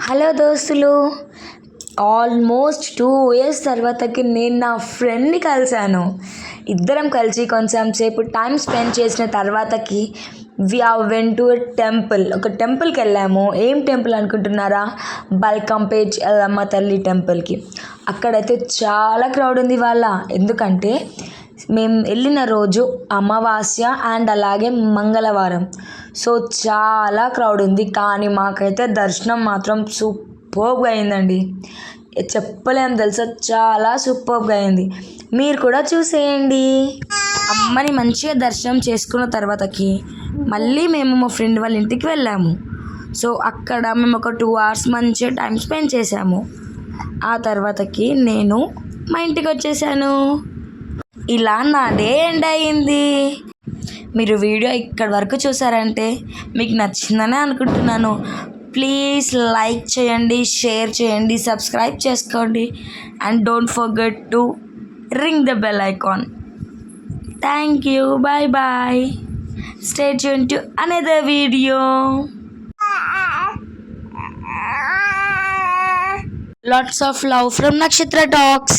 Hello దోస్తులు, almost 2 years తర్వాతకి నేను నా ఫ్రెండ్ని కలిశాను. ఇద్దరం కలిసి కొంచెం సేపు టైం స్పెండ్ చేసిన తర్వాతకి వెంట్ టు టెంపుల్. ఒక టెంపుల్కి వెళ్ళాము. ఏం టెంపుల్ అనుకుంటున్నారా? బల్కంపేట్ ఎల్లమ్మ తల్లి టెంపుల్కి. అక్కడైతే చాలా క్రౌడ్ ఉంది వాళ్ళ. ఎందుకంటే మేము వెళ్ళిన రోజు అమావాస్య అండ్ అలాగే మంగళవారం. సో చాలా క్రౌడ్ ఉంది. కానీ మాకైతే దర్శనం మాత్రం సూపర్గా అయిందండి. చెప్పలేం తెలుసా, చాలా సూపర్గా అయింది. మీరు కూడా చూసేయండి. అమ్మని మంచిగా దర్శనం చేసుకున్న తర్వాతకి మళ్ళీ మేము మా ఫ్రెండ్ వాళ్ళ ఇంటికి వెళ్ళాము. సో అక్కడ మేము ఒక 2 hours మంచిగా టైం స్పెండ్ చేసాము. ఆ తర్వాతకి నేను మా ఇంటికి వచ్చేసాను. ఇలా నా డే ఎండ్ అయ్యింది. మీరు వీడియో ఇక్కడ వరకు చూసారంటే మీకు నచ్చిందనే అనుకుంటున్నాను. ప్లీజ్ లైక్ చేయండి, షేర్ చేయండి, సబ్స్క్రైబ్ చేసుకోండి and don't forget to ring the bell icon. Thank you. Bye bye. Stay tune to another video. Lots of love from Nakshatra Talks.